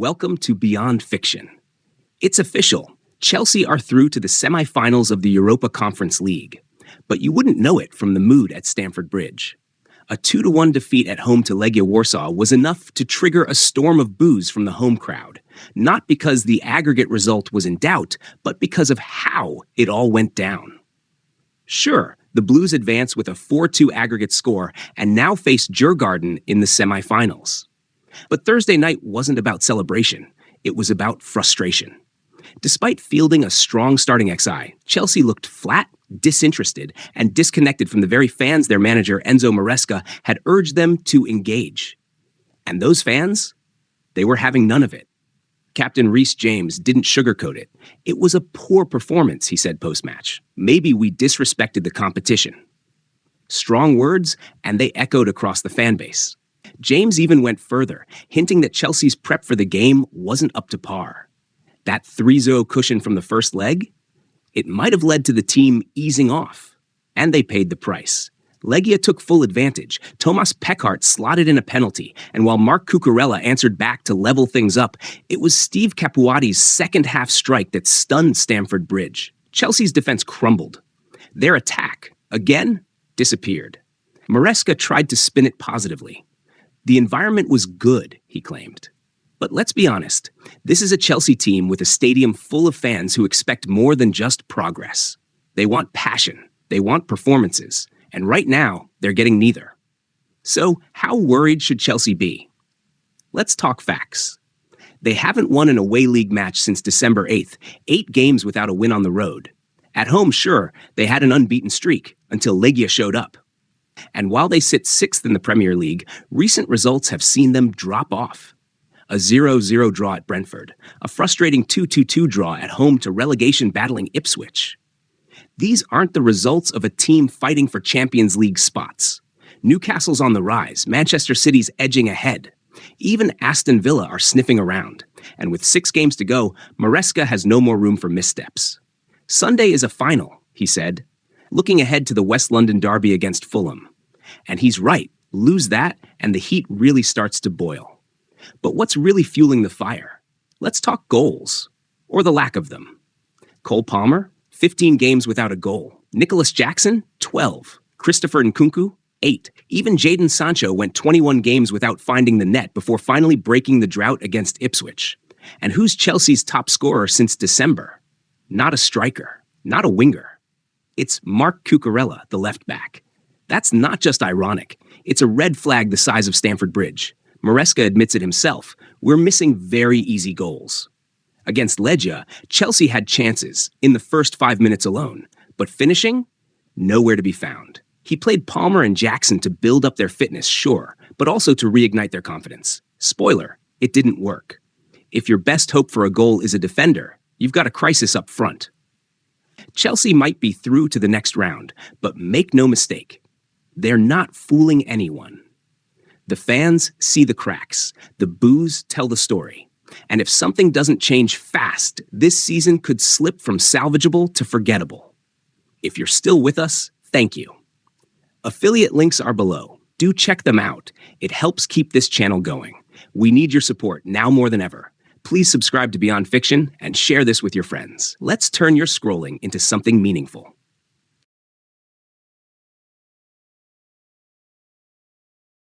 Welcome to Beyond Fiction. It's official. Chelsea are through to the semi-finals of the Europa Conference League. But you wouldn't know it from the mood at Stamford Bridge. A 2-1 defeat at home to Legia Warsaw was enough to trigger a storm of boos from the home crowd. Not because the aggregate result was in doubt, but because of how it all went down. Sure, the Blues advanced with a 4-2 aggregate score and now face Djurgården in the semi-finals. But Thursday night wasn't about celebration. It was about frustration. Despite fielding a strong starting XI, Chelsea looked flat, disinterested, and disconnected from the very fans their manager, Enzo Maresca, had urged them to engage. And those fans? They were having none of it. Captain Reece James didn't sugarcoat it. It was a poor performance, he said post-match. Maybe we disrespected the competition. Strong words, and they echoed across the fan base. James even went further, hinting that Chelsea's prep for the game wasn't up to par. That 3-0 cushion from the first leg? It might have led to the team easing off. And they paid the price. Legia took full advantage. Thomas Peckhardt slotted in a penalty, and while Marc Cucurella answered back to level things up, it was Steve Capuati's second-half strike that stunned Stamford Bridge. Chelsea's defense crumbled. Their attack, again, disappeared. Maresca tried to spin it positively. The environment was good, he claimed. But let's be honest, this is a Chelsea team with a stadium full of fans who expect more than just progress. They want passion, they want performances, and right now, they're getting neither. So, how worried should Chelsea be? Let's talk facts. They haven't won an away league match since December 8th, 8 games without a win on the road. At home, sure, they had an unbeaten streak until Legia showed up. And while they sit 6th in the Premier League, recent results have seen them drop off. A 0-0 draw at Brentford, a frustrating 2-2 draw at home to relegation-battling Ipswich. These aren't the results of a team fighting for Champions League spots. Newcastle's on the rise, Manchester City's edging ahead. Even Aston Villa are sniffing around. And with 6 games to go, Maresca has no more room for missteps. Sunday is a final, he said, looking ahead to the West London derby against Fulham. And he's right, lose that, and the heat really starts to boil. But what's really fueling the fire? Let's talk goals, or the lack of them. Cole Palmer, 15 games without a goal. Nicolas Jackson, 12. Christopher Nkunku, 8. Even Jadon Sancho went 21 games without finding the net before finally breaking the drought against Ipswich. And who's Chelsea's top scorer since December? Not a striker, not a winger. It's Marc Cucurella, the left back. That's not just ironic. It's a red flag the size of Stamford Bridge. Maresca admits it himself. We're missing very easy goals. Against Legia, Chelsea had chances in the first 5 minutes alone, but finishing? Nowhere to be found. He played Palmer and Jackson to build up their fitness, sure, but also to reignite their confidence. Spoiler, it didn't work. If your best hope for a goal is a defender, you've got a crisis up front. Chelsea might be through to the next round, but make no mistake, they're not fooling anyone. The fans see the cracks. The boos tell the story. And if something doesn't change fast, this season could slip from salvageable to forgettable. If you're still with us, thank you. Affiliate links are below. Do check them out. It helps keep this channel going. We need your support now more than ever. Please subscribe to Beyond Fiction and share this with your friends. Let's turn your scrolling into something meaningful.